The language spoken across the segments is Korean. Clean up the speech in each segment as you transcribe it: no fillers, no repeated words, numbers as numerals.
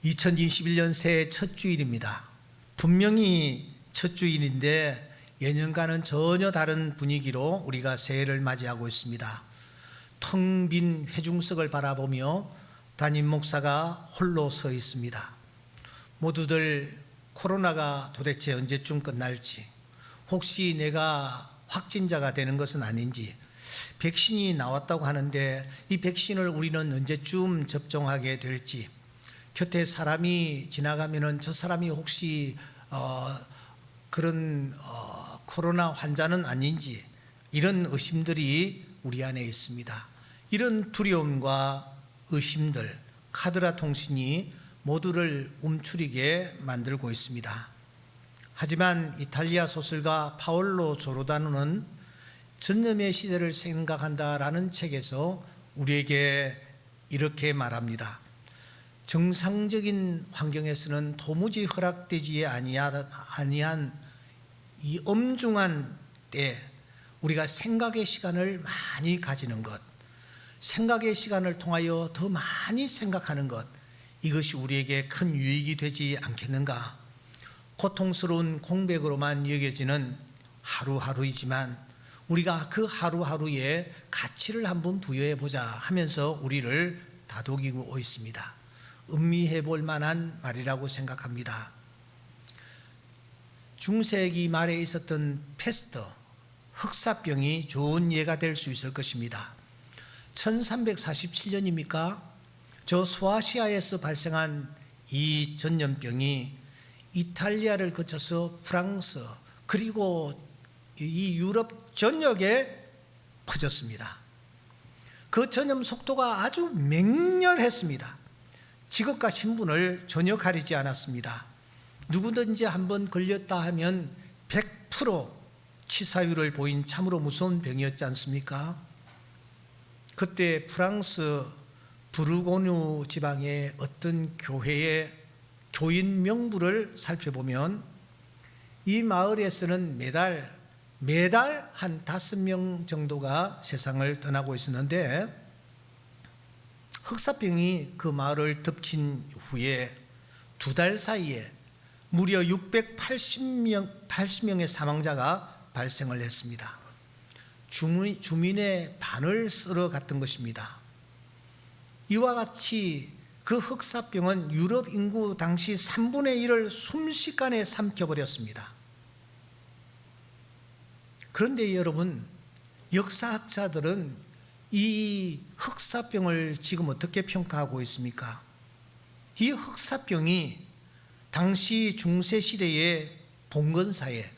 2021년 새해 첫 주일입니다. 분명히 첫 주일인데 예년과는 전혀 다른 분위기로 우리가 새해를 맞이하고 있습니다. 텅 빈 회중석을 바라보며 담임 목사가 홀로 서 있습니다. 모두들 코로나가 도대체 언제쯤 끝날지, 혹시 내가 확진자가 되는 것은 아닌지, 백신이 나왔다고 하는데 이 백신을 우리는 언제쯤 접종하게 될지, 곁에 사람이 지나가면은 저 사람이 혹시 그런 코로나 환자는 아닌지, 이런 의심들이 우리 안에 있습니다. 이런 두려움과 의심들, 카드라 통신이 모두를 움츠리게 만들고 있습니다. 하지만 이탈리아 소설가 파올로 조르다노는 전염의 시대를 생각한다라는 책에서 우리에게 이렇게 말합니다. 정상적인 환경에서는 도무지 허락되지 아니한 이 엄중한 때 우리가 생각의 시간을 많이 가지는 것, 생각의 시간을 통하여 더 많이 생각하는 것, 이것이 우리에게 큰 유익이 되지 않겠는가? 고통스러운 공백으로만 여겨지는 하루하루이지만 우리가 그 하루하루에 가치를 한번 부여해 보자 하면서 우리를 다독이고 있습니다. 음미해 볼 만한 말이라고 생각합니다. 중세기 말에 있었던 패스트, 흑사병이 좋은 예가 될 수 있을 것입니다. 1347년입니까? 저 소아시아에서 발생한 이 전염병이 이탈리아를 거쳐서 프랑스 그리고 이 유럽 전역에 퍼졌습니다. 그 전염 속도가 아주 맹렬했습니다. 직업과 신분을 전혀 가리지 않았습니다. 누구든지 한번 걸렸다 하면 100% 치사율을 보인 참으로 무서운 병이었지 않습니까? 그때 프랑스 부르고뉴 지방의 어떤 교회의 교인 명부를 살펴보면 이 마을에서는 매달 한 5명 정도가 세상을 떠나고 있었는데 흑사병이 그 마을을 덮친 후에 2달 사이에 무려 680명의 사망자가 발생을 했습니다. 주민의 반을 쓸어갔던 것입니다. 이와 같이 그 흑사병은 유럽 인구 당시 3분의 1을 순식간에 삼켜버렸습니다. 그런데 여러분, 역사학자들은 이 흑사병을 지금 어떻게 평가하고 있습니까? 이 흑사병이 당시 중세시대의 봉건사회,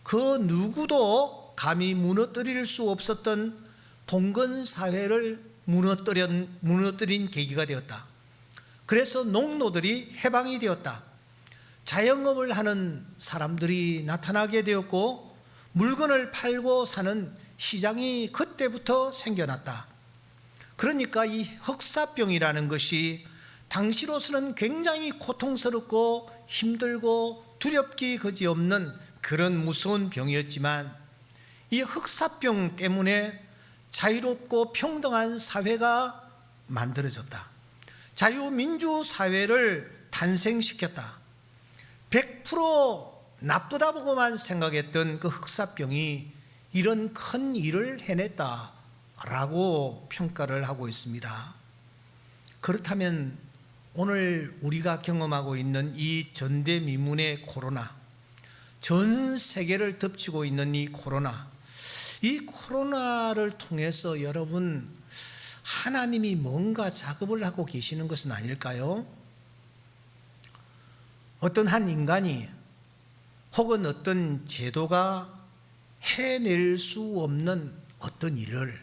그 누구도 감히 무너뜨릴 수 없었던 봉건사회를 무너뜨린 계기가 되었다. 그래서 농노들이 해방이 되었다. 자영업을 하는 사람들이 나타나게 되었고 물건을 팔고 사는 시장이 그때부터 생겨났다. 그러니까 이 흑사병이라는 것이 당시로서는 굉장히 고통스럽고 힘들고 두렵기 그지없는 그런 무서운 병이었지만 이 흑사병 때문에 자유롭고 평등한 사회가 만들어졌다. 자유민주 사회를 탄생시켰다. 100% 나쁘다고만 생각했던 그 흑사병이 이런 큰 일을 해냈다라고 평가를 하고 있습니다. 그렇다면 오늘 우리가 경험하고 있는 이 전대미문의 코로나, 전 세계를 덮치고 있는 이 코로나를 통해서 여러분, 하나님이 뭔가 작업을 하고 계시는 것은 아닐까요? 어떤 한 인간이 혹은 어떤 제도가 해낼 수 없는 어떤 일을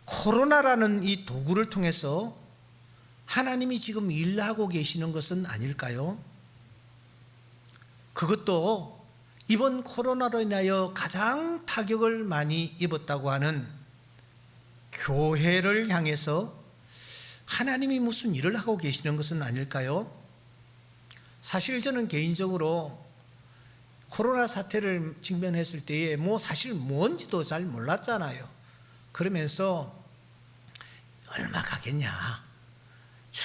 코로나라는 이 도구를 통해서 하나님이 지금 일하고 계시는 것은 아닐까요? 그것도 이번 코로나로 인하여 가장 타격을 많이 입었다고 하는 교회를 향해서 하나님이 무슨 일을 하고 계시는 것은 아닐까요? 사실 저는 개인적으로 코로나 사태를 직면했을 때에 사실 뭔지도 잘 몰랐잖아요. 그러면서 얼마 가겠냐,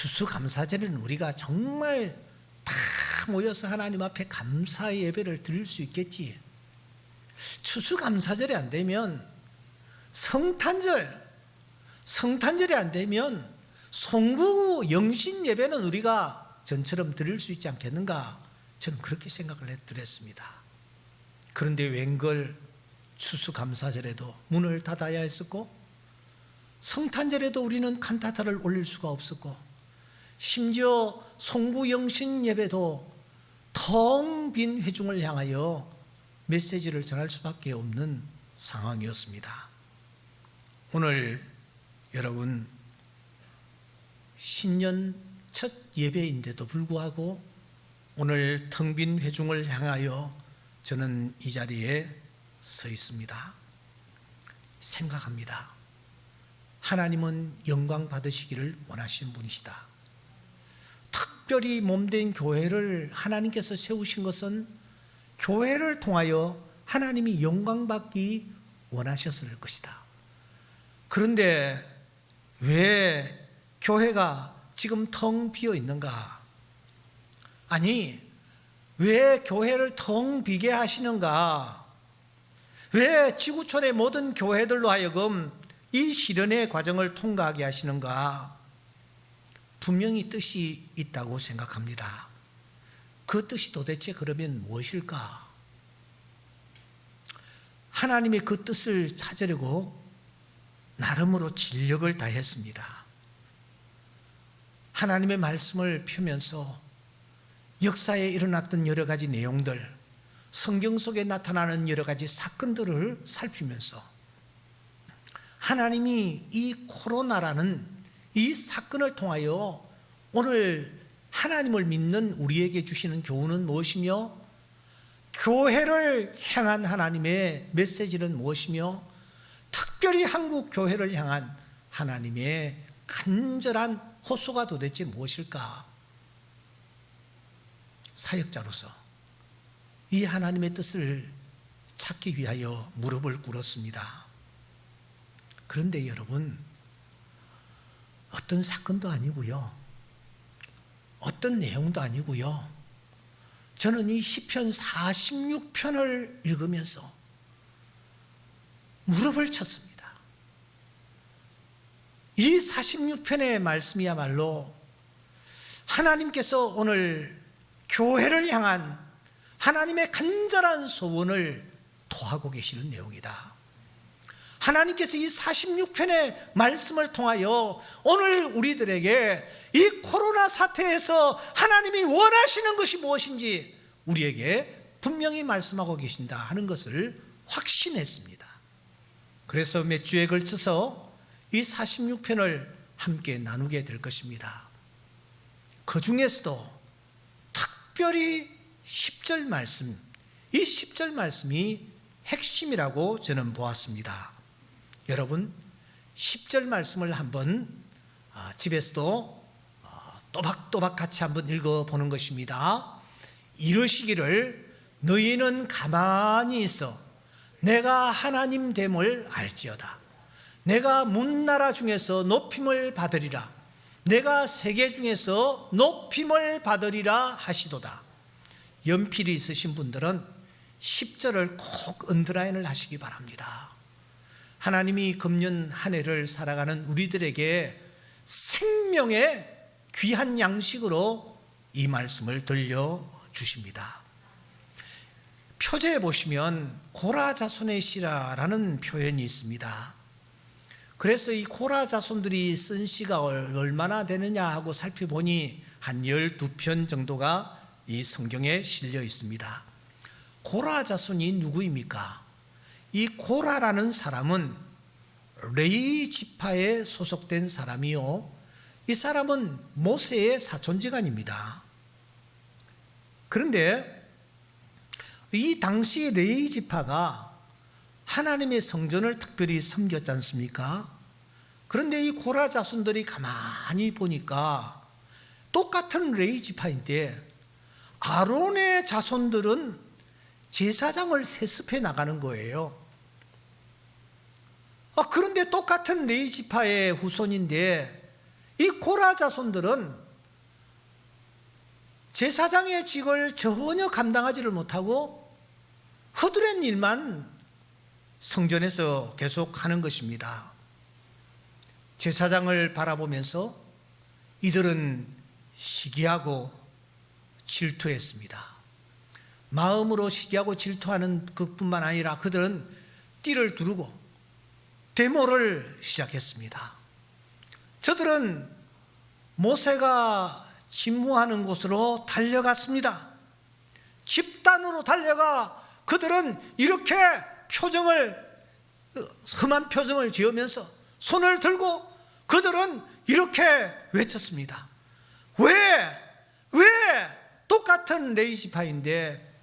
추수감사절에는 우리가 정말 다 모여서 하나님 앞에 감사의 예배를 드릴 수 있겠지. 추수감사절이 안 되면 성탄절이 안 되면 송구 영신 예배는 우리가 전처럼 드릴 수 있지 않겠는가, 저는 그렇게 생각을 해드렸습니다. 그런데 웬걸 추수감사절에도 문을 닫아야 했었고, 성탄절에도 우리는 칸타타를 올릴 수가 없었고, 심지어 송구 영신 예배도 텅 빈 회중을 향하여 메시지를 전할 수밖에 없는 상황이었습니다. 오늘 여러분, 신년 첫 예배인데도 불구하고 오늘 텅 빈 회중을 향하여 저는 이 자리에 서 있습니다. 생각합니다. 하나님은 영광 받으시기를 원하시는 분이시다. 특별히 몸된 교회를 하나님께서 세우신 것은 교회를 통하여 하나님이 영광 받기 원하셨을 것이다. 그런데 왜 교회가 지금 텅 비어 있는가? 아니, 왜 교회를 텅 비게 하시는가? 왜 지구촌의 모든 교회들로 하여금 이 실현의 과정을 통과하게 하시는가? 분명히 뜻이 있다고 생각합니다. 그 뜻이 도대체 그러면 무엇일까? 하나님의 그 뜻을 찾으려고 나름으로 진력을 다했습니다. 하나님의 말씀을 펴면서 역사에 일어났던 여러 가지 내용들, 성경 속에 나타나는 여러 가지 사건들을 살피면서 하나님이 이 코로나라는 이 사건을 통하여 오늘 하나님을 믿는 우리에게 주시는 교훈은 무엇이며, 교회를 향한 하나님의 메시지는 무엇이며, 특별히 한국 교회를 향한 하나님의 간절한 호소가 도대체 무엇일까? 사역자로서 이 하나님의 뜻을 찾기 위하여 무릎을 꿇었습니다. 그런데 여러분, 어떤 사건도 아니고요, 어떤 내용도 아니고요, 저는 이 시편 46편을 읽으면서 무릎을 쳤습니다. 이 46편의 말씀이야말로 하나님께서 오늘 교회를 향한 하나님의 간절한 소원을 토하고 계시는 내용이다. 하나님께서 이 46편의 말씀을 통하여 오늘 우리들에게 이 코로나 사태에서 하나님이 원하시는 것이 무엇인지 우리에게 분명히 말씀하고 계신다 하는 것을 확신했습니다. 그래서 몇 주에 걸쳐서 이 46편을 함께 나누게 될 것입니다. 그 중에서도 특별히 10절 말씀, 이 10절 말씀이 핵심이라고 저는 보았습니다. 여러분, 10절 말씀을 한번 집에서도 또박또박 같이 한번 읽어보는 것입니다. 이르시기를 너희는 가만히 있어 내가 하나님 됨을 알지어다. 내가 문나라 중에서 높임을 받으리라. 내가 세계 중에서 높임을 받으리라 하시도다. 연필이 있으신 분들은 10절을 꼭 언더라인을 하시기 바랍니다. 하나님이 금년 한 해를 살아가는 우리들에게 생명의 귀한 양식으로 이 말씀을 들려주십니다. 표제에 보시면 고라자손의 시라라는 표현이 있습니다. 그래서 이 고라자손들이 쓴 시가 얼마나 되느냐 하고 살펴보니 한 12편 정도가 이 성경에 실려 있습니다. 고라자손이 누구입니까? 이 고라라는 사람은 레위 지파에 소속된 사람이요, 이 사람은 모세의 사촌지간입니다. 그런데 이 당시 레위 지파가 하나님의 성전을 특별히 섬겼지 않습니까? 그런데 이 고라 자손들이 가만히 보니까 똑같은 레위 지파인데 아론의 자손들은 제사장을 세습해 나가는 거예요. 그런데 똑같은 레위 지파의 후손인데 이 고라 자손들은 제사장의 직을 전혀 감당하지를 못하고 허드렛 일만 성전에서 계속 하는 것입니다. 제사장을 바라보면서 이들은 시기하고 질투했습니다. 마음으로 시기하고 질투하는 것뿐만 아니라 그들은 띠를 두르고 데모를 시작했습니다. 저들은 모세가 진무하는 곳으로 달려갔습니다. 집단으로 달려가 그들은 이렇게 험한 표정을 지으면서 손을 들고 그들은 이렇게 외쳤습니다. 왜 똑같은 레위지파인데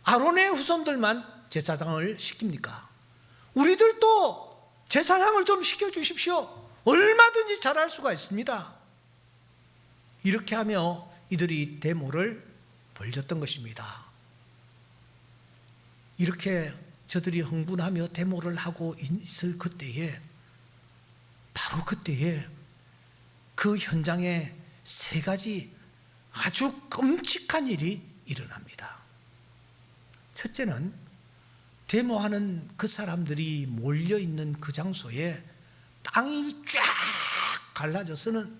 아론의 후손들만 제사장을 시킵니까? 우리들도 제사장을 좀 시켜주십시오. 얼마든지 잘할 수가 있습니다. 이렇게 하며 이들이 데모를 벌였던 것입니다. 이렇게 저들이 흥분하며 데모를 하고 있을 그때에, 바로 그때에 그 현장에 세 가지 아주 끔찍한 일이 일어납니다. 첫째는 데모하는 그 사람들이 몰려있는 그 장소에 땅이 쫙 갈라져서는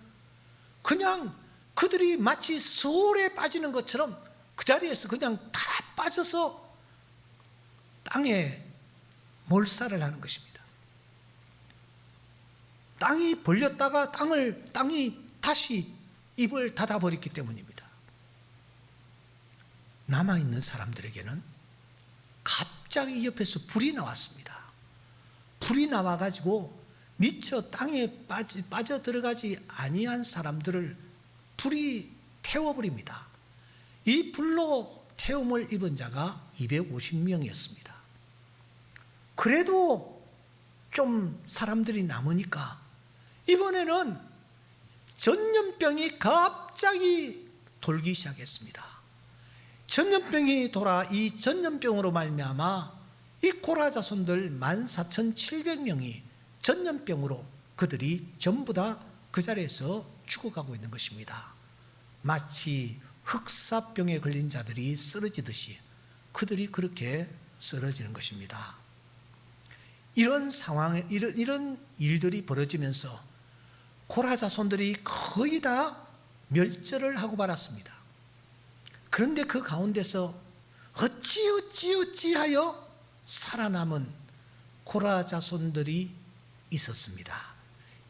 그냥 그들이 마치 소울에 빠지는 것처럼 그 자리에서 그냥 다 빠져서 땅에 몰살을 하는 것입니다. 땅이 벌렸다가 땅이 다시 입을 닫아버렸기 때문입니다. 남아있는 사람들에게는 갑자기 옆에서 불이 나왔습니다. 불이 나와가지고 미처 땅에 빠져 들어가지 아니한 사람들을 불이 태워버립니다. 이 불로 태움을 입은 자가 250명이었습니다. 그래도 좀 사람들이 남으니까 이번에는 전염병이 갑자기 돌기 시작했습니다. 전염병이 돌아 이 전염병으로 말미암아 이 고라 자손들 14,700명이 전염병으로 그들이 전부 다 그 자리에서 죽어가고 있는 것입니다. 마치 흑사병에 걸린 자들이 쓰러지듯이 그들이 그렇게 쓰러지는 것입니다. 이런 상황에 이런 일들이 벌어지면서 고라 자손들이 거의 다 멸절을 하고 말았습니다. 그런데 그 가운데서 어찌하여 살아남은 고라 자손들이 있었습니다.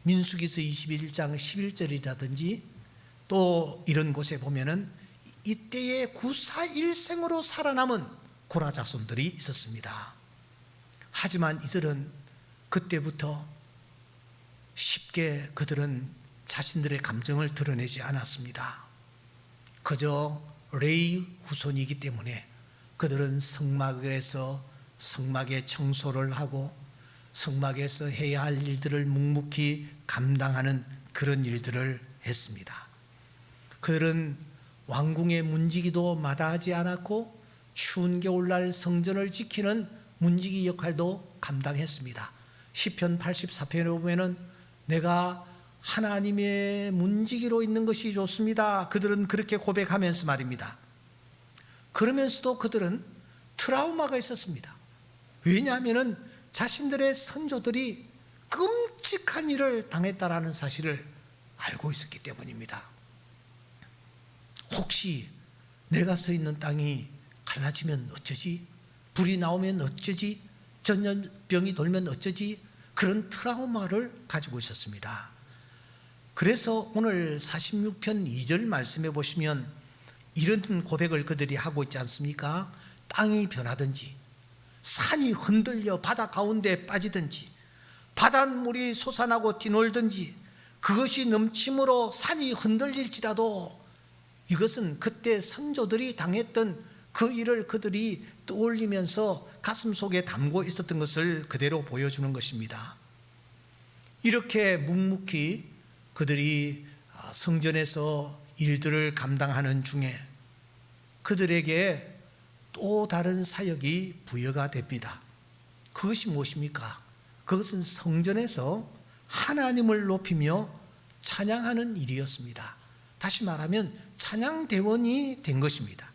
민수기서 21장 11절이라든지 또 이런 곳에 보면은 이때의 구사일생으로 살아남은 고라 자손들이 있었습니다. 하지만 이들은 그때부터 쉽게 그들은 자신들의 감정을 드러내지 않았습니다. 그저 레위 후손이기 때문에 그들은 성막에서 성막의 청소를 하고 성막에서 해야 할 일들을 묵묵히 감당하는 그런 일들을 했습니다. 그들은 왕궁의 문지기도 마다하지 않았고 추운 겨울날 성전을 지키는 문지기 역할도 감당했습니다. 시편 84편에 보면은 내가 하나님의 문지기로 있는 것이 좋습니다. 그들은 그렇게 고백하면서 말입니다. 그러면서도 그들은 트라우마가 있었습니다. 왜냐하면 자신들의 선조들이 끔찍한 일을 당했다라는 사실을 알고 있었기 때문입니다. 혹시 내가 서 있는 땅이 갈라지면 어쩌지? 불이 나오면 어쩌지? 전염병이 돌면 어쩌지? 그런 트라우마를 가지고 있었습니다. 그래서 오늘 46편 2절 말씀해 보시면 이런 고백을 그들이 하고 있지 않습니까? 땅이 변하든지 산이 흔들려 바다 가운데 빠지든지 바닷물이 솟아나고 뛰놀든지 그것이 넘침으로 산이 흔들릴지라도 이것은 그때 선조들이 당했던 그 일을 그들이 떠올리면서 가슴 속에 담고 있었던 것을 그대로 보여주는 것입니다. 이렇게 묵묵히 그들이 성전에서 일들을 감당하는 중에 그들에게 또 다른 사역이 부여가 됩니다. 그것이 무엇입니까? 그것은 성전에서 하나님을 높이며 찬양하는 일이었습니다. 다시 말하면 찬양대원이 된 것입니다.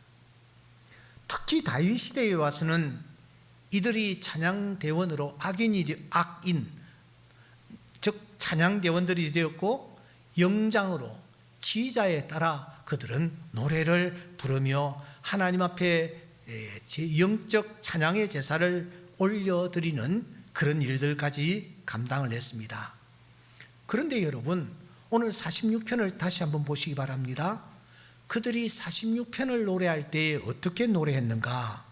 특히 다윗 시대에 와서는 이들이 찬양대원으로 악인, 즉 찬양대원들이 되었고, 영장으로 지휘자에 따라 그들은 노래를 부르며 하나님 앞에 영적 찬양의 제사를 올려드리는 그런 일들까지 감당을 했습니다. 그런데 여러분, 오늘 46편을 다시 한번 보시기 바랍니다. 그들이 46편을 노래할 때 어떻게 노래했는가?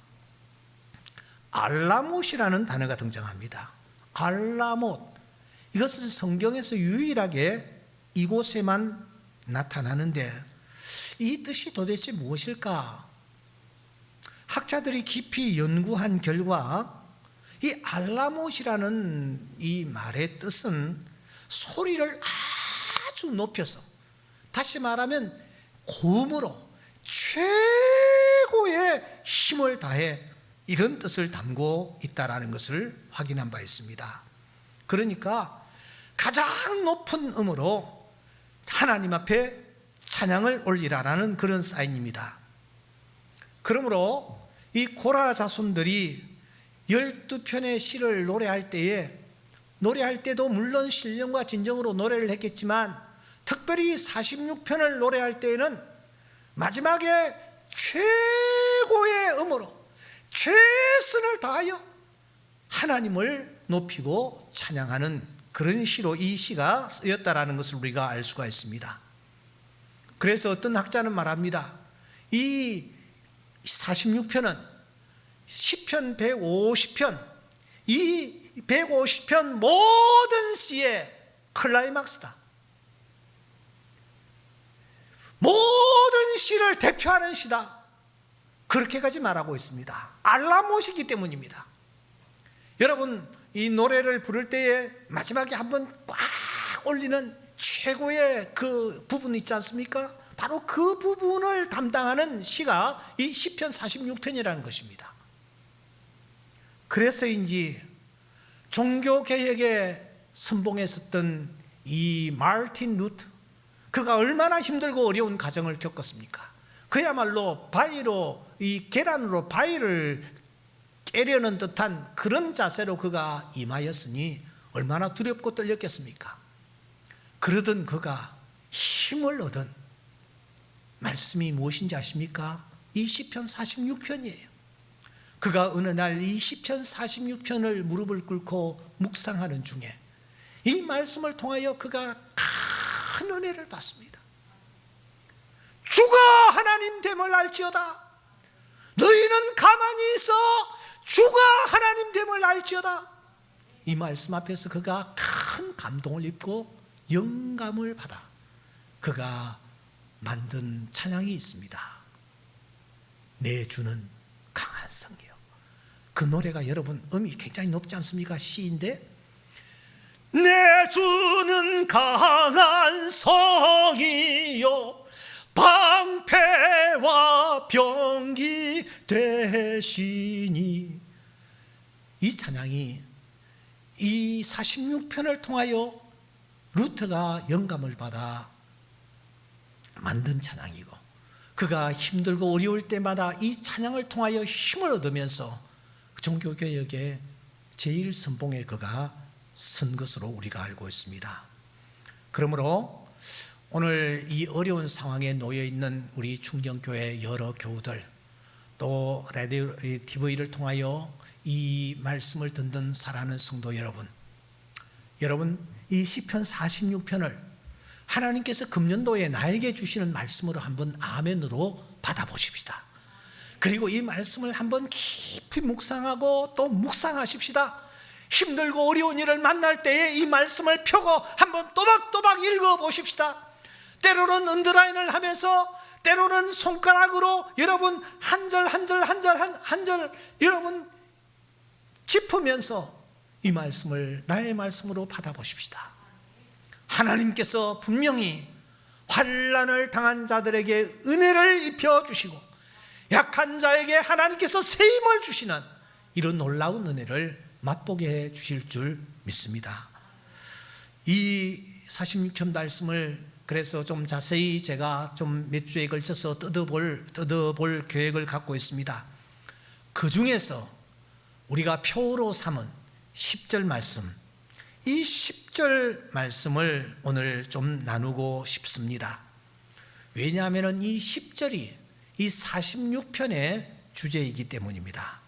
알라못이라는 단어가 등장합니다. 알라못, 이것은 성경에서 유일하게 이곳에만 나타나는데 이 뜻이 도대체 무엇일까? 학자들이 깊이 연구한 결과 이 알라못이라는 이 말의 뜻은 소리를 아주 높여서, 다시 말하면 고음으로 최고의 힘을 다해, 이런 뜻을 담고 있다라는 것을 확인한 바 있습니다. 그러니까 가장 높은 음으로 하나님 앞에 찬양을 올리라라는 그런 사인입니다. 그러므로 이 고라 자손들이 12편의 시를 노래할 때도 물론 신령과 진정으로 노래를 했겠지만, 특별히 46편을 노래할 때에는 마지막에 최고의 음으로 최선을 다하여 하나님을 높이고 찬양하는 그런 시로 이 시가 쓰였다라는 것을 우리가 알 수가 있습니다. 그래서 어떤 학자는 말합니다. 이 46편은 시편 150편, 이 150편 모든 시의 클라이막스다. 모든 시를 대표하는 시다. 그렇게까지 말하고 있습니다. 알라못이기 때문입니다. 여러분, 이 노래를 부를 때에 마지막에 한번 꽉 올리는 최고의 그 부분 있지 않습니까? 바로 그 부분을 담당하는 시가 이 시편 46편이라는 것입니다. 그래서인지 종교개혁에 선봉했었던 이 마르틴 루터, 그가 얼마나 힘들고 어려운 과정을 겪었습니까? 그야말로 이 계란으로 바위를 깨려는 듯한 그런 자세로 그가 임하였으니 얼마나 두렵고 떨렸겠습니까? 그러던 그가 힘을 얻은 말씀이 무엇인지 아십니까? 이 시편 46편이에요. 그가 어느 날 이 시편 46편을 무릎을 꿇고 묵상하는 중에 이 말씀을 통하여 그가 큰 은혜를 받습니다. 주가 하나님 됨을 알지어다. 너희는 가만히 있어 주가 하나님 됨을 알지어다. 이 말씀 앞에서 그가 큰 감동을 입고 영감을 받아 그가 만든 찬양이 있습니다. 내 주는 강한 성이요. 그 노래가 여러분 음이 굉장히 높지 않습니까? 시인데 내 주는 강한 성이요 방패와 병기 되시니, 이 찬양이 이 46편을 통하여 루터가 영감을 받아 만든 찬양이고, 그가 힘들고 어려울 때마다 이 찬양을 통하여 힘을 얻으면서 종교개혁의 제일 선봉에 그가 선 것으로 우리가 알고 있습니다. 그러므로 오늘 이 어려운 상황에 놓여 있는 우리 충정교회 여러 교우들, 또 라디오 TV를 통하여 이 말씀을 듣는 사랑하는 성도 여러분, 이 시편 46편을 하나님께서 금년도에 나에게 주시는 말씀으로 한번 아멘으로 받아보십시다. 그리고 이 말씀을 한번 깊이 묵상하고 또 묵상하십시다. 힘들고 어려운 일을 만날 때에 이 말씀을 펴고 한번 또박또박 읽어보십시다. 때로는 언더라인을 하면서, 때로는 손가락으로 여러분 한 절 한 절 여러분 짚으면서 이 말씀을 나의 말씀으로 받아보십시다. 하나님께서 분명히 환난을 당한 자들에게 은혜를 입혀주시고 약한 자에게 하나님께서 세임을 주시는 이런 놀라운 은혜를 맛보게 해 주실 줄 믿습니다. 이 46편 말씀을 그래서 좀 자세히 제가 좀 몇 주에 걸쳐서 뜯어볼 계획을 갖고 있습니다. 그 중에서 우리가 표로 삼은 10절 말씀, 이 10절 말씀을 오늘 좀 나누고 싶습니다. 왜냐하면 이 10절이 이 46편의 주제이기 때문입니다.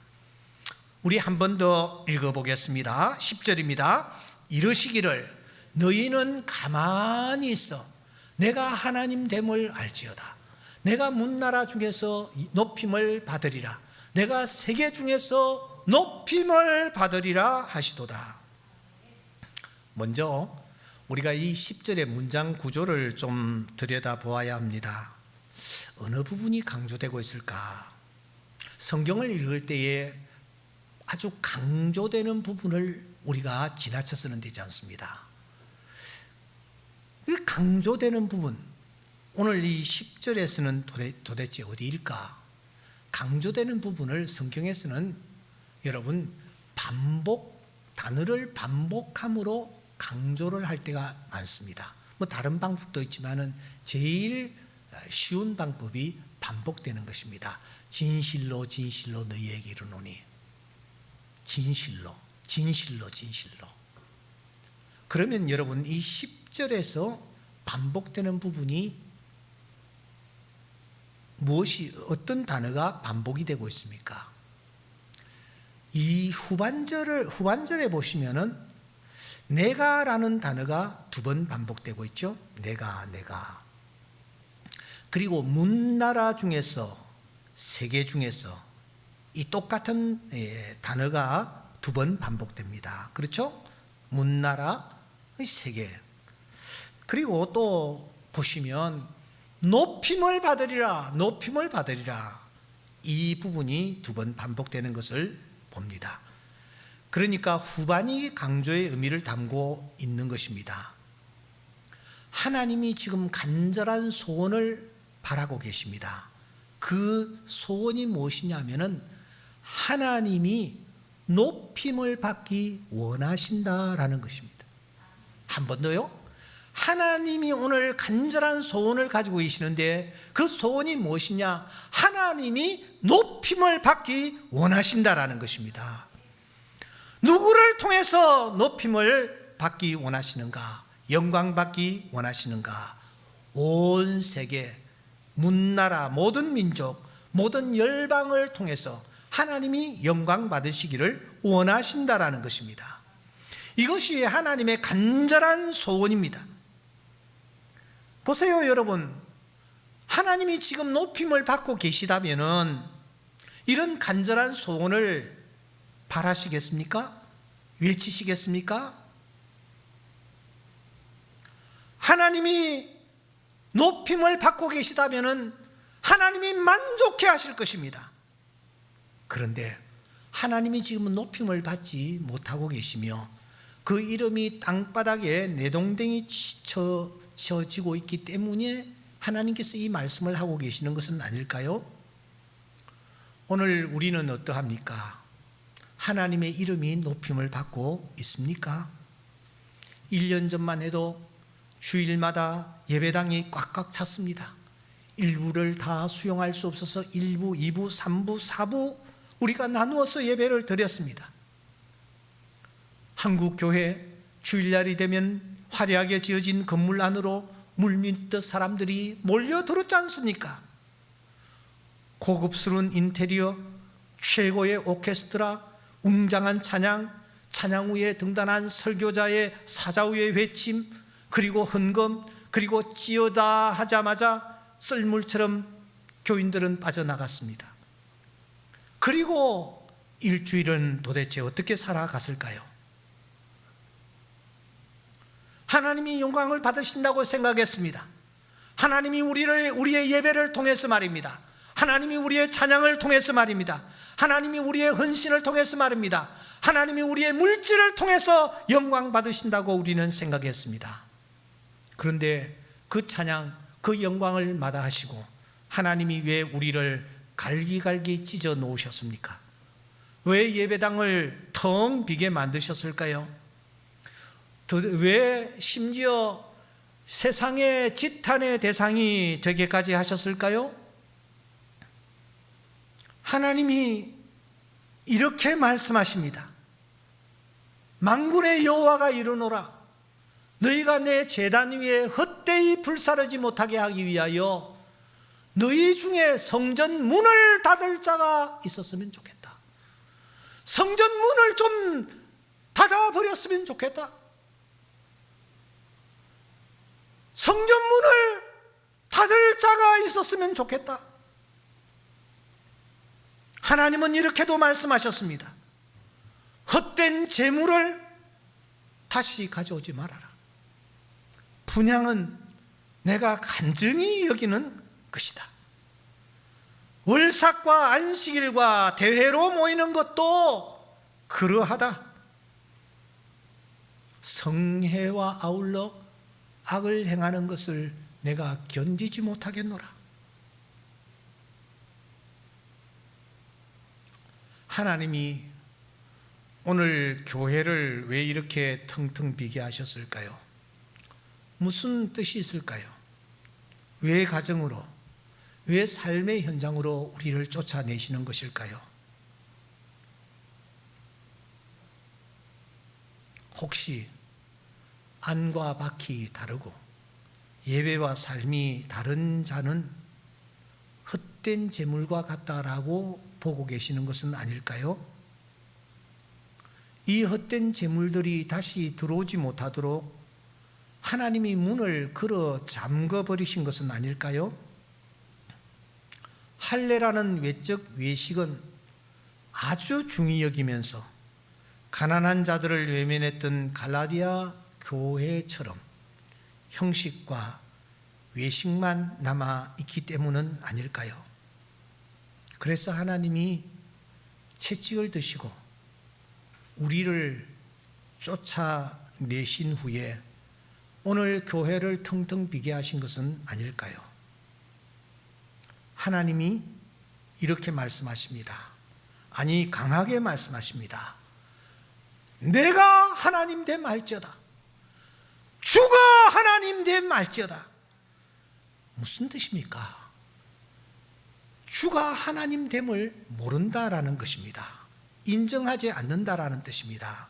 우리 한 번 더 읽어보겠습니다. 10절입니다. 이르시기를 너희는 가만히 있어 내가 하나님 됨을 알지어다. 내가 문나라 중에서 높임을 받으리라. 내가 세계 중에서 높임을 받으리라 하시도다. 먼저 우리가 이 10절의 문장 구조를 좀 들여다보아야 합니다. 어느 부분이 강조되고 있을까? 성경을 읽을 때에 아주 강조되는 부분을 우리가 지나쳐서는 되지 않습니다. 이 강조되는 부분, 오늘 이 10절에서는 도대체 어디일까? 강조되는 부분을 성경에서는 여러분 단어를 반복함으로 강조를 할 때가 많습니다. 뭐 다른 방법도 있지만은 제일 쉬운 방법이 반복되는 것입니다. 진실로 진실로 너희에게 이르노니. 진실로. 그러면 여러분 이 10절에서 반복되는 부분이 어떤 단어가 반복이 되고 있습니까? 이 후반절에 보시면은 내가라는 단어가 2번 반복되고 있죠. 내가. 그리고 문나라 중에서, 세계 중에서 이 똑같은 단어가 2번 반복됩니다. 그렇죠? 문나라, 세계. 그리고 또 보시면 높임을 받으리라. 이 부분이 2번 반복되는 것을 봅니다. 그러니까 후반이 강조의 의미를 담고 있는 것입니다. 하나님이 지금 간절한 소원을 바라고 계십니다. 그 소원이 무엇이냐면은 하나님이 높임을 받기 원하신다라는 것입니다. 한 번 더요. 하나님이 오늘 간절한 소원을 가지고 계시는데 그 소원이 무엇이냐? 하나님이 높임을 받기 원하신다라는 것입니다. 누구를 통해서 높임을 받기 원하시는가? 영광 받기 원하시는가? 온 세계, 문나라, 모든 민족, 모든 열방을 통해서 하나님이 영광 받으시기를 원하신다라는 것입니다. 이것이 하나님의 간절한 소원입니다. 보세요, 여러분. 하나님이 지금 높임을 받고 계시다면은 이런 간절한 소원을 바라시겠습니까? 외치시겠습니까? 하나님이 높임을 받고 계시다면은 하나님이 만족해 하실 것입니다. 그런데 하나님이 지금은 높임을 받지 못하고 계시며 그 이름이 땅바닥에 내동댕이 쳐지고 있기 때문에 하나님께서 이 말씀을 하고 계시는 것은 아닐까요? 오늘 우리는 어떠합니까? 하나님의 이름이 높임을 받고 있습니까? 1년 전만 해도 주일마다 예배당이 꽉꽉 찼습니다. 일부를 다 수용할 수 없어서 1부, 2부, 3부, 4부 우리가 나누어서 예배를 드렸습니다. 한국교회 주일날이 되면 화려하게 지어진 건물 안으로 물밀듯 사람들이 몰려들었지 않습니까? 고급스러운 인테리어, 최고의 오케스트라, 웅장한 찬양 후에 등단한 설교자의 사자후의 외침, 그리고 헌금, 그리고 찌어다 하자마자 썰물처럼 교인들은 빠져나갔습니다. 그리고 일주일은 도대체 어떻게 살아갔을까요? 하나님이 영광을 받으신다고 생각했습니다. 하나님이 우리의 예배를 통해서 말입니다. 하나님이 우리의 찬양을 통해서 말입니다. 하나님이 우리의 헌신을 통해서 말입니다. 하나님이 우리의 물질을 통해서 영광 받으신다고 우리는 생각했습니다. 그런데 그 찬양, 그 영광을 마다하시고 하나님이 왜 우리를 갈기갈기 찢어 놓으셨습니까? 왜 예배당을 텅 비게 만드셨을까요? 왜 심지어 세상의 지탄의 대상이 되게까지 하셨을까요? 하나님이 이렇게 말씀하십니다. 만군의 여호와가 이르노라. 너희가 내 제단 위에 헛되이 불사르지 못하게 하기 위하여 너희 중에 성전 문을 닫을 자가 있었으면 좋겠다. 성전 문을 좀 닫아버렸으면 좋겠다. 성전 문을 닫을 자가 있었으면 좋겠다. 하나님은 이렇게도 말씀하셨습니다. 헛된 재물을 다시 가져오지 말아라. 분향은 내가 간증히 여기는 것이다. 월삭과 안식일과 대회로 모이는 것도 그러하다. 성회와 아울러 악을 행하는 것을 내가 견디지 못하겠노라. 하나님이 오늘 교회를 왜 이렇게 텅텅 비게 하셨을까요? 무슨 뜻이 있을까요? 왜 가정으로, 왜 삶의 현장으로 우리를 쫓아내시는 것일까요? 혹시 안과 밖이 다르고 예배와 삶이 다른 자는 헛된 재물과 같다라고 보고 계시는 것은 아닐까요? 이 헛된 재물들이 다시 들어오지 못하도록 하나님이 문을 걸어 잠궈버리신 것은 아닐까요? 할례라는 외적 외식은 아주 중히 여기면서 가난한 자들을 외면했던 갈라디아 교회처럼 형식과 외식만 남아 있기 때문은 아닐까요? 그래서 하나님이 채찍을 드시고 우리를 쫓아내신 후에 오늘 교회를 텅텅 비게 하신 것은 아닐까요? 하나님이 이렇게 말씀하십니다. 아니, 강하게 말씀하십니다. 내가 하나님 됨 알지어다. 주가 하나님 됨 알지어다. 무슨 뜻입니까? 주가 하나님 됨을 모른다라는 것입니다. 인정하지 않는다라는 뜻입니다.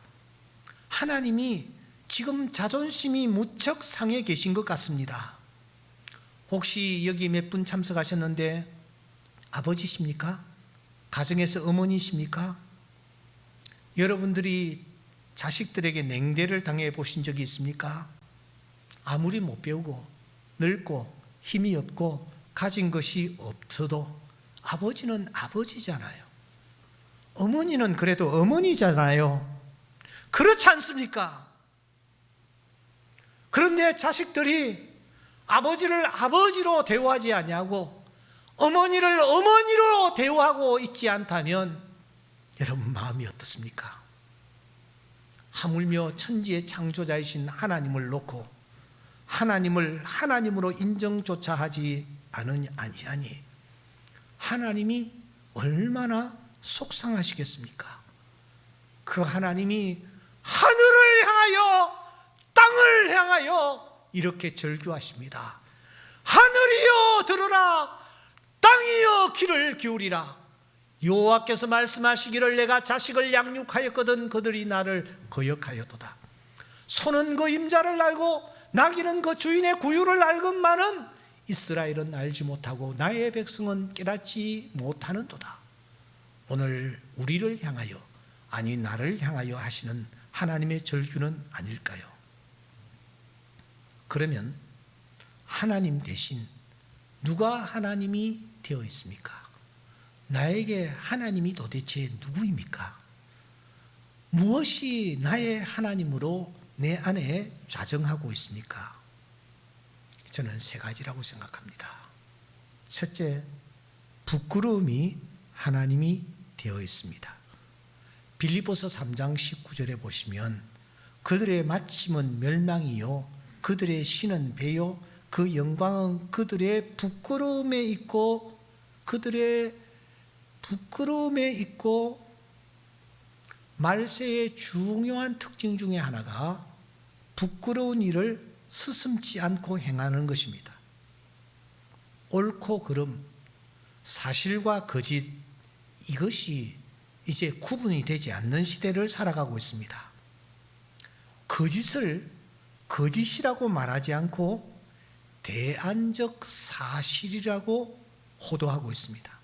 하나님이 지금 자존심이 무척 상해 계신 것 같습니다. 혹시 여기 몇 분 참석하셨는데 아버지십니까? 가정에서 어머니십니까? 여러분들이 자식들에게 냉대를 당해 보신 적이 있습니까? 아무리 못 배우고 늙고 힘이 없고 가진 것이 없어도 아버지는 아버지잖아요. 어머니는 그래도 어머니잖아요. 그렇지 않습니까? 그런데 자식들이 아버지를 아버지로 대우하지 아니하고 어머니를 어머니로 대우하고 있지 않다면 여러분 마음이 어떻습니까? 하물며 천지의 창조자이신 하나님을 놓고 하나님을 하나님으로 인정조차 하지 아니하니 하나님이 얼마나 속상하시겠습니까? 그 하나님이 하늘을 향하여 땅을 향하여 이렇게 절규하십니다. 하늘이여 들으라, 땅이여 귀를 기울이라. 여호와께서 말씀하시기를 내가 자식을 양육하였거든 그들이 나를 거역하였도다. 소는 그 임자를 알고 나귀는 그 주인의 구유를 알건만은 이스라엘은 알지 못하고 나의 백성은 깨닫지 못하는도다. 오늘 우리를 향하여, 아니 나를 향하여 하시는 하나님의 절규는 아닐까요? 그러면 하나님 대신 누가 하나님이 되어 있습니까? 나에게 하나님이 도대체 누구입니까? 무엇이 나의 하나님으로 내 안에 좌정하고 있습니까? 저는 세 가지라고 생각합니다. 첫째, 부끄러움이 하나님이 되어 있습니다. 빌립보서 3장 19절에 보시면 그들의 마침은 멸망이요 그들의 신은 배요 그 영광은 그들의 부끄러움에 있고 말세의 중요한 특징 중에 하나가 부끄러운 일을 스스럼지 않고 행하는 것입니다. 옳고 그름, 사실과 거짓, 이것이 이제 구분이 되지 않는 시대를 살아가고 있습니다. 거짓을 거짓이라고 말하지 않고 대안적 사실이라고 호도하고 있습니다.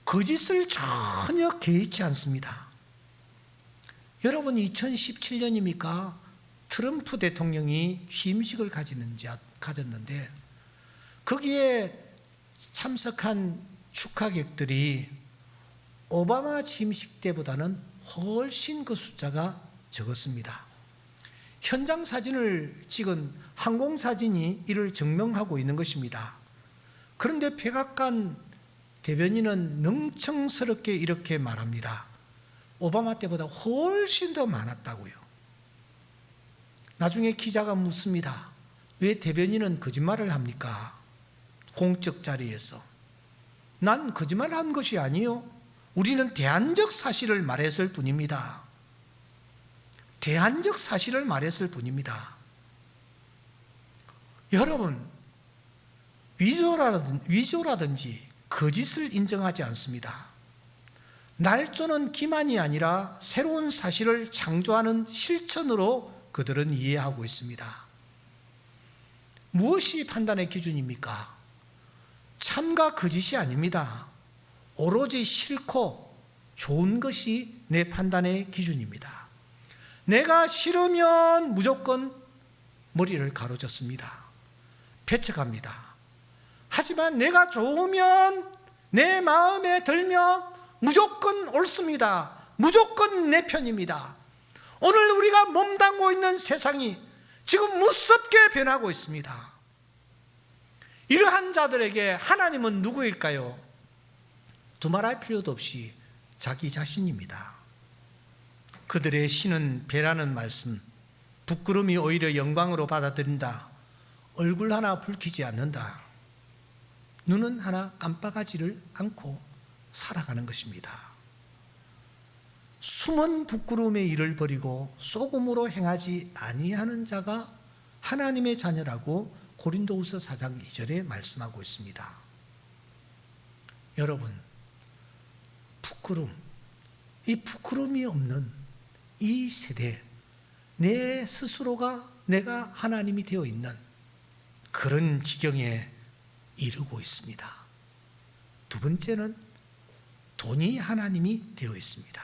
거짓을 전혀 개의치 않습니다. 여러분, 2017년입니까? 트럼프 대통령이 취임식을 가졌는데 거기에 참석한 축하객들이 오바마 취임식 때보다는 훨씬 그 숫자가 적었습니다. 현장 사진을 찍은 항공사진이 이를 증명하고 있는 것입니다. 그런데 백악관 대변인은 능청스럽게 이렇게 말합니다. 오바마 때보다 훨씬 더 많았다고요. 나중에 기자가 묻습니다. 왜 대변인은 거짓말을 합니까? 공적 자리에서. 난 거짓말을 한 것이 아니요. 우리는 대안적 사실을 말했을 뿐입니다. 대안적 사실을 말했을 뿐입니다. 여러분, 위조라든지 거짓을 인정하지 않습니다. 날조는 기만이 아니라 새로운 사실을 창조하는 실천으로 그들은 이해하고 있습니다. 무엇이 판단의 기준입니까? 참과 거짓이 아닙니다. 오로지 싫고 좋은 것이 내 판단의 기준입니다. 내가 싫으면 무조건 머리를 가로젓습니다. 배척합니다. 하지만 내가 좋으면 내 마음에 들면 무조건 옳습니다. 무조건 내 편입니다. 오늘 우리가 몸담고 있는 세상이 지금 무섭게 변하고 있습니다. 이러한 자들에게 하나님은 누구일까요? 두말할 필요도 없이 자기 자신입니다. 그들의 신은 배라는 말씀, 부끄러움이 오히려 영광으로 받아들인다. 얼굴 하나 붉히지 않는다. 눈은 하나 깜빡하지를 않고 살아가는 것입니다. 숨은 부끄러움의 일을 버리고 소금으로 행하지 아니하는 자가 하나님의 자녀라고 고린도후서 4장 2절에 말씀하고 있습니다. 여러분, 이 부끄러움이 없는 이 세대, 내 스스로가 내가 하나님이 되어 있는 그런 지경에 이르고 있습니다. 두 번째는 돈이 하나님이 되어 있습니다.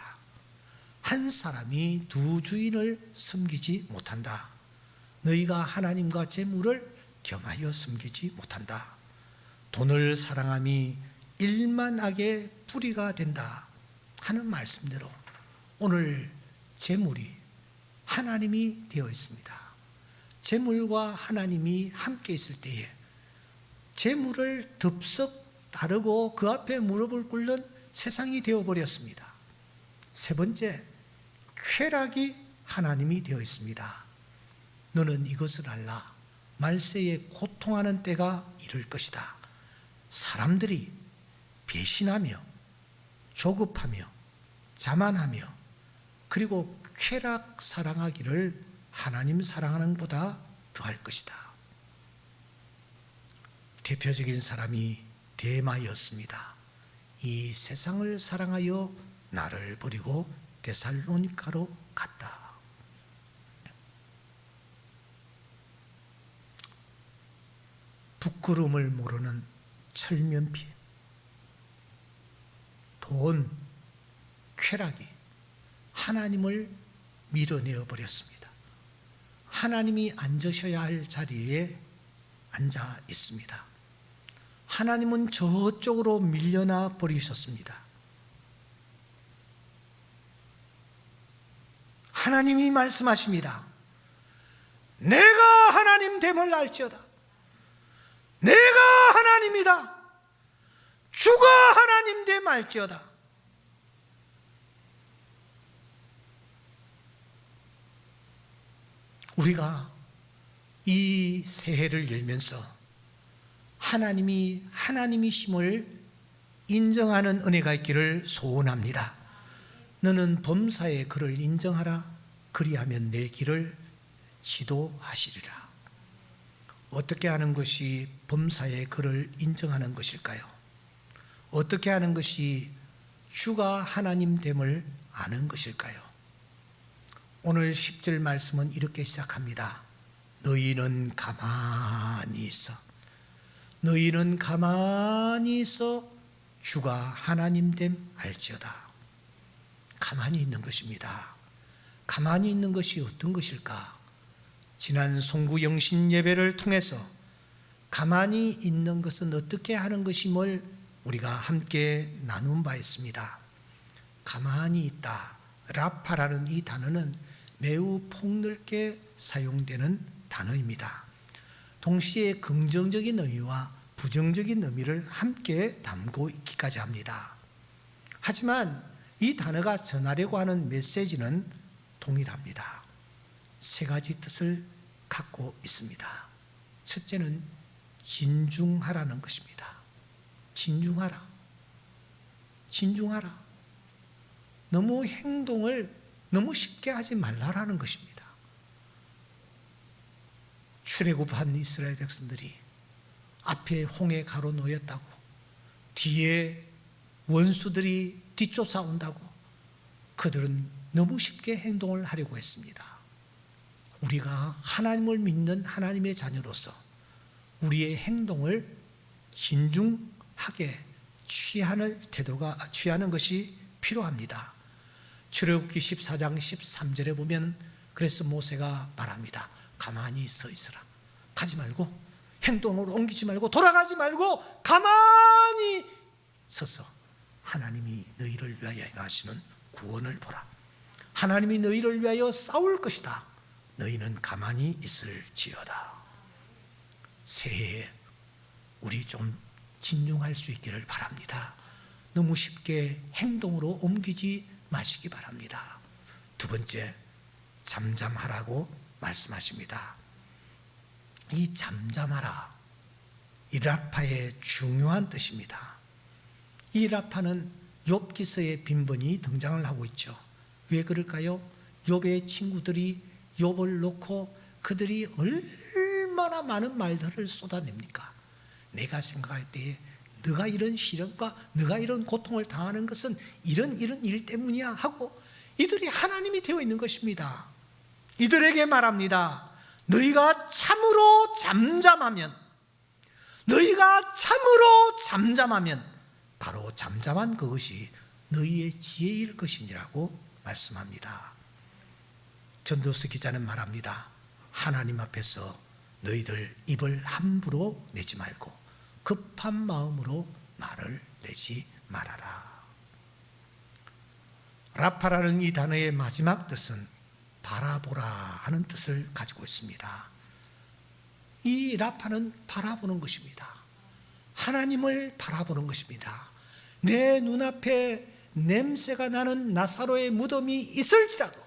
한 사람이 두 주인을 섬기지 못한다. 너희가 하나님과 재물을 겸하여 섬기지 못한다. 돈을 사랑함이 일만하게 뿌리가 된다 하는 말씀대로 오늘 재물이 하나님이 되어 있습니다. 재물과 하나님이 함께 있을 때에 재물을 덥석 다르고 그 앞에 무릎을 꿇는 세상이 되어버렸습니다. 세 번째, 쾌락이 하나님이 되어 있습니다. 너는 이것을 알라. 말세에 고통하는 때가 이를 것이다. 사람들이 배신하며 조급하며 자만하며 그리고 쾌락 사랑하기를 하나님 사랑하는 것보다 더할 것이다. 대표적인 사람이 데마였습니다. 이 세상을 사랑하여 나를 버리고 데살로니가로 갔다. 부끄러움을 모르는 철면피, 돈, 쾌락이 하나님을 밀어내어 버렸습니다. 하나님이 앉으셔야 할 자리에 앉아 있습니다. 하나님은 저쪽으로 밀려나 버리셨습니다. 하나님이 말씀하십니다. 내가 하나님 됨을 알지어다. 내가 하나님이다. 주가 하나님 됨 알지어다. 우리가 이 새해를 열면서 하나님이 하나님이심을 인정하는 은혜가 있기를 소원합니다. 너는 범사에 그를 인정하라. 그리하면 내 길을 지도하시리라. 어떻게 하는 것이 범사의 그를 인정하는 것일까요? 어떻게 하는 것이 주가 하나님 됨을 아는 것일까요? 오늘 10절 말씀은 이렇게 시작합니다. 너희는 가만히 있어. 너희는 가만히 있어 주가 하나님 됨 알지어다. 가만히 있는 것입니다. 가만히 있는 것이 어떤 것일까? 지난 송구 영신 예배를 통해서 가만히 있는 것은 어떻게 하는 것임을 우리가 함께 나눈 바 있습니다. 가만히 있다. 라파라는 이 단어는 매우 폭넓게 사용되는 단어입니다. 동시에 긍정적인 의미와 부정적인 의미를 함께 담고 있기까지 합니다. 하지만 이 단어가 전하려고 하는 메시지는 동일합니다. 세 가지 뜻을 갖고 있습니다. 첫째는 진중하라는 것입니다. 진중하라. 진중하라. 너무 행동을 너무 쉽게 하지 말라라는 것입니다. 출애굽한 이스라엘 백성들이 앞에 홍해 가로놓였다고, 뒤에 원수들이 뒤쫓아온다고 그들은 너무 쉽게 행동을 하려고 했습니다. 우리가 하나님을 믿는 하나님의 자녀로서 우리의 행동을 진중하게 취하는 것이 필요합니다. 출애굽기 14장 13절에 보면 그래서 모세가 말합니다. 가만히 서 있으라. 가지 말고 행동으로 옮기지 말고 돌아가지 말고 가만히 서서 하나님이 너희를 위하여 행하시는 구원을 보라. 하나님이 너희를 위하여 싸울 것이다. 너희는 가만히 있을지어다. 새해에 우리 좀 진중할 수 있기를 바랍니다. 너무 쉽게 행동으로 옮기지 마시기 바랍니다. 두 번째, 잠잠하라고 말씀하십니다. 이 잠잠하라, 이 라파의 중요한 뜻입니다. 이 라파는 욥기서에 빈번히 등장을 하고 있죠. 왜 그럴까요? 욥의 친구들이 욥을 놓고 그들이 얼마나 많은 말들을 쏟아냅니까? 내가 생각할 때에 너가 이런 시련과 너가 이런 고통을 당하는 것은 이런 일 때문이야 하고 이들이 하나님이 되어 있는 것입니다. 이들에게 말합니다. 너희가 참으로 잠잠하면 바로 잠잠한 그것이 너희의 지혜일 것이니라고 말씀합니다. 전도서 기자는 말합니다. 하나님 앞에서 너희들 입을 함부로 내지 말고 급한 마음으로 말을 내지 말아라. 라파라는 이 단어의 마지막 뜻은 바라보라 하는 뜻을 가지고 있습니다. 이 라파는 바라보는 것입니다. 하나님을 바라보는 것입니다. 내 눈앞에 냄새가 나는 나사로의 무덤이 있을지라도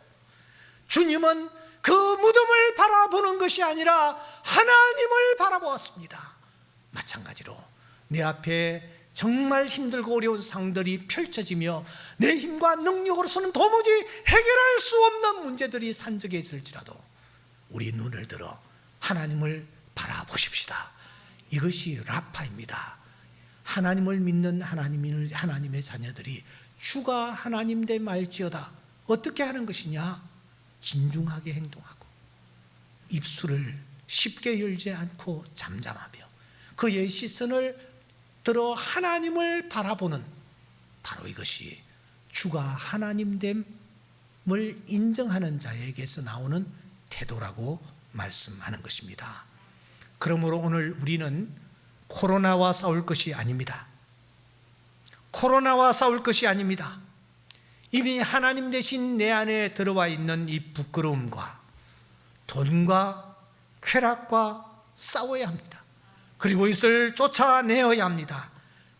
주님은 그 무덤을 바라보는 것이 아니라 하나님을 바라보았습니다. 마찬가지로 내 앞에 정말 힘들고 어려운 상들이 펼쳐지며 내 힘과 능력으로서는 도무지 해결할 수 없는 문제들이 산적해 있을지라도 우리 눈을 들어 하나님을 바라보십시다. 이것이 라파입니다. 하나님을 믿는 하나님의 자녀들이 주가 하나님 됨 알지어다. 어떻게 하는 것이냐? 진중하게 행동하고 입술을 쉽게 열지 않고 잠잠하며 그의 시선을 들어 하나님을 바라보는 바로 이것이 주가 하나님 됨을 인정하는 자에게서 나오는 태도라고 말씀하는 것입니다. 그러므로 오늘 우리는 코로나와 싸울 것이 아닙니다. 코로나와 싸울 것이 아닙니다. 이미 하나님 대신 내 안에 들어와 있는 이 부끄러움과 돈과 쾌락과 싸워야 합니다. 그리고 이것을 쫓아내어야 합니다.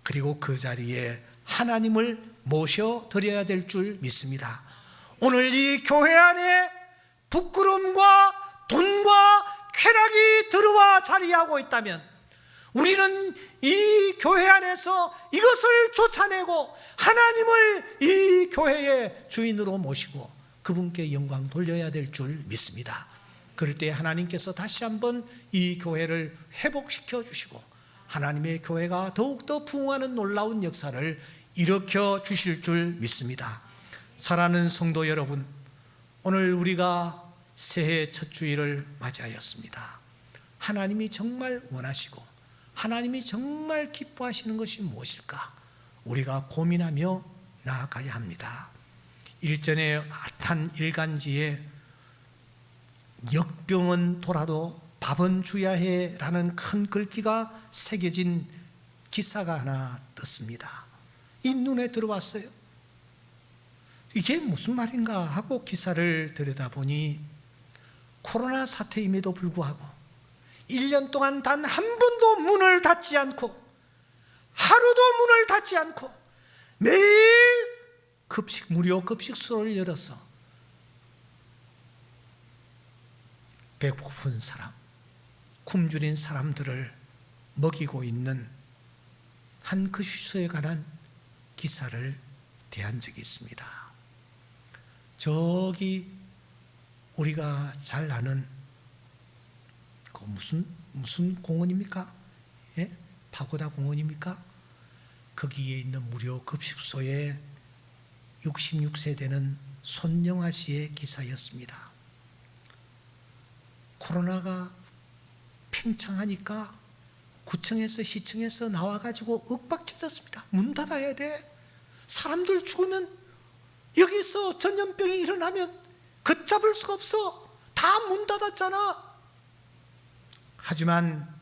그리고 그 자리에 하나님을 모셔드려야 될 줄 믿습니다. 오늘 이 교회 안에 부끄러움과 돈과 쾌락이 들어와 자리하고 있다면 우리는 이 교회 안에서 이것을 쫓아내고 하나님을 이 교회의 주인으로 모시고 그분께 영광 돌려야 될 줄 믿습니다. 그럴 때 하나님께서 다시 한번 이 교회를 회복시켜 주시고 하나님의 교회가 더욱더 부흥하는 놀라운 역사를 일으켜 주실 줄 믿습니다. 사랑하는 성도 여러분, 오늘 우리가 새해 첫 주일을 맞이하였습니다. 하나님이 정말 원하시고 하나님이 정말 기뻐하시는 것이 무엇일까? 우리가 고민하며 나아가야 합니다. 일전에 핫한 일간지에 역병은 돌아도 밥은 주야 해라는 큰 글귀가 새겨진 기사가 하나 떴습니다. 이 눈에 들어왔어요. 이게 무슨 말인가 하고 기사를 들여다보니 코로나 사태임에도 불구하고 1년 동안 단 한 번도 문을 닫지 않고 하루도 문을 닫지 않고 매일 무료 급식소를 열어서 배고픈 사람, 굶주린 사람들을 먹이고 있는 한 급식소에 관한 기사를 대한 적이 있습니다. 저기 우리가 잘 아는 그 무슨 공원입니까? 예? 파고다 공원입니까? 거기에 있는 무료 급식소에 66세 되는 손영아 씨의 기사였습니다. 코로나가 팽창하니까 구청에서 시청에서 나와가지고 윽박질렀습니다. 문 닫아야 돼. 사람들 죽으면 여기서 전염병이 일어나면 걷잡을 수가 없어. 다 문 닫았잖아. 하지만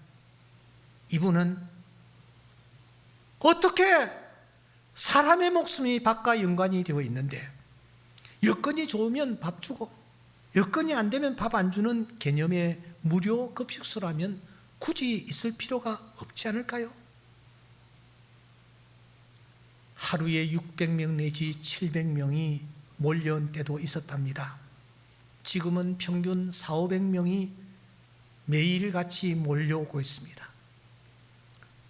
이분은 어떻게 사람의 목숨이 밥과 연관이 되어 있는데 여건이 좋으면 밥 주고 여건이 안 되면 밥 안 주는 개념의 무료 급식소라면 굳이 있을 필요가 없지 않을까요? 하루에 600명 내지 700명이 몰려온 때도 있었답니다. 지금은 평균 400~500명이 매일같이 몰려오고 있습니다.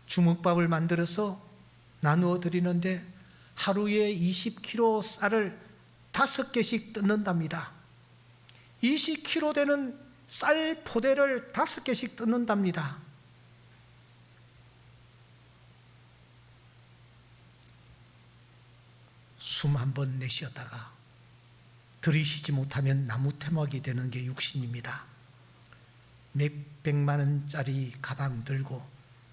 주먹밥을 만들어서 나누어 드리는데 하루에 20kg 쌀을 5개씩 뜯는답니다. 20kg 되는 쌀 포대를 5개씩 뜯는답니다. 숨 한 번 내쉬었다가 들이쉬지 못하면 나무 태막이 되는 게 육신입니다. 몇백만 원짜리 가방 들고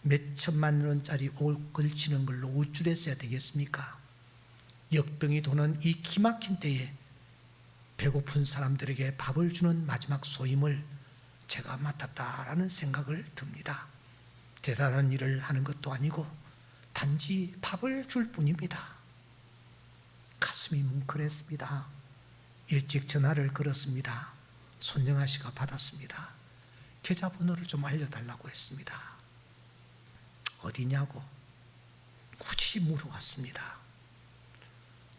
몇천만 원짜리 옷 걸치는 걸로 우쭐했어야 되겠습니까? 역병이 도는 이 기막힌 때에 배고픈 사람들에게 밥을 주는 마지막 소임을 제가 맡았다라는 생각을 듭니다. 대단한 일을 하는 것도 아니고 단지 밥을 줄 뿐입니다. 가슴이 뭉클했습니다. 일찍 전화를 걸었습니다. 손영아 씨가 받았습니다. 계좌번호를 좀 알려달라고 했습니다. 어디냐고 굳이 물어봤습니다.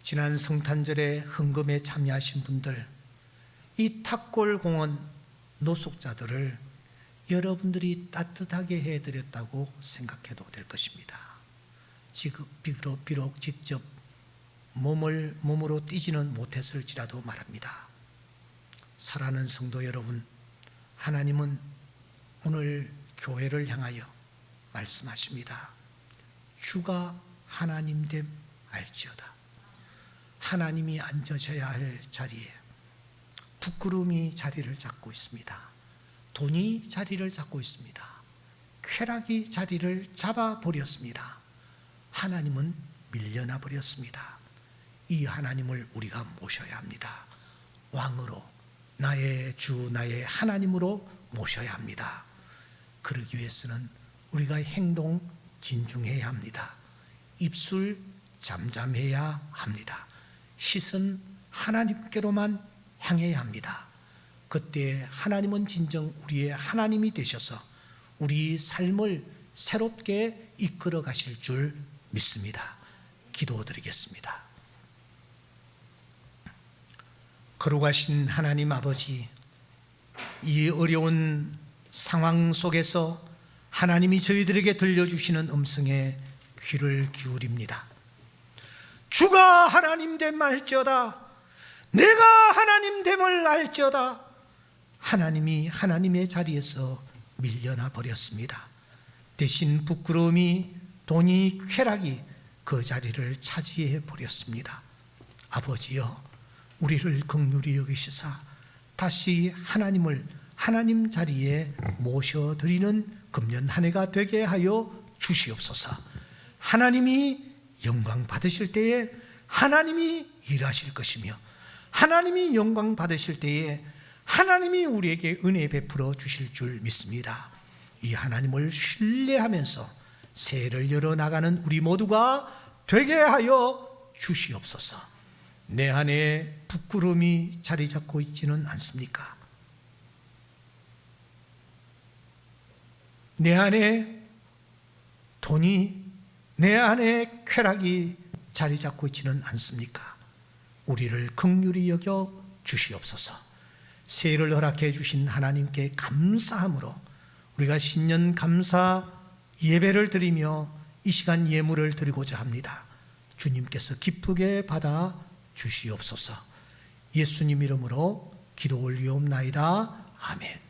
지난 성탄절에 헌금에 참여하신 분들, 이 탑골공원 노숙자들을 여러분들이 따뜻하게 해드렸다고 생각해도 될 것입니다. 지금 비록 직접 몸으로 뛰지는 못했을지라도 말합니다. 사랑하는 성도 여러분, 하나님은 오늘 교회를 향하여 말씀하십니다. 주가 하나님됨 알지어다. 하나님이 앉으셔야 할 자리에 부끄러움이 자리를 잡고 있습니다. 돈이 자리를 잡고 있습니다. 쾌락이 자리를 잡아버렸습니다. 하나님은 밀려나 버렸습니다. 이 하나님을 우리가 모셔야 합니다. 왕으로, 나의 주, 나의 하나님으로 모셔야 합니다. 그러기 위해서는 우리가 행동 진중해야 합니다. 입술 잠잠해야 합니다. 시선 하나님께로만 향해야 합니다. 그때 하나님은 진정 우리의 하나님이 되셔서 우리 삶을 새롭게 이끌어 가실 줄 믿습니다. 기도드리겠습니다. 거룩하신 하나님 아버지, 이 어려운 상황 속에서 하나님이 저희들에게 들려주시는 음성에 귀를 기울입니다. 주가 하나님 됨 알지어다. 내가 하나님 됨을 알지어다. 하나님이 하나님의 자리에서 밀려나 버렸습니다. 대신 부끄러움이, 돈이, 쾌락이 그 자리를 차지해 버렸습니다. 아버지여, 우리를 긍휼히 여기시사 다시 하나님을 하나님 자리에 모셔드리는 금년 한 해가 되게 하여 주시옵소서. 하나님이 영광 받으실 때에 하나님이 일하실 것이며, 하나님이 영광 받으실 때에 하나님이 우리에게 은혜 베풀어 주실 줄 믿습니다. 이 하나님을 신뢰하면서 새해를 열어나가는 우리 모두가 되게 하여 주시옵소서. 내 안에 부끄러움이 자리 잡고 있지는 않습니까? 내 안에 돈이, 내 안에 쾌락이 자리 잡고 있지는 않습니까? 우리를 긍휼히 여겨 주시옵소서. 새해를 허락해 주신 하나님께 감사함으로 우리가 신년 감사 예배를 드리며 이 시간 예물을 드리고자 합니다. 주님께서 기쁘게 받아 주시옵소서. 예수님 이름으로 기도 올리옵나이다. 아멘.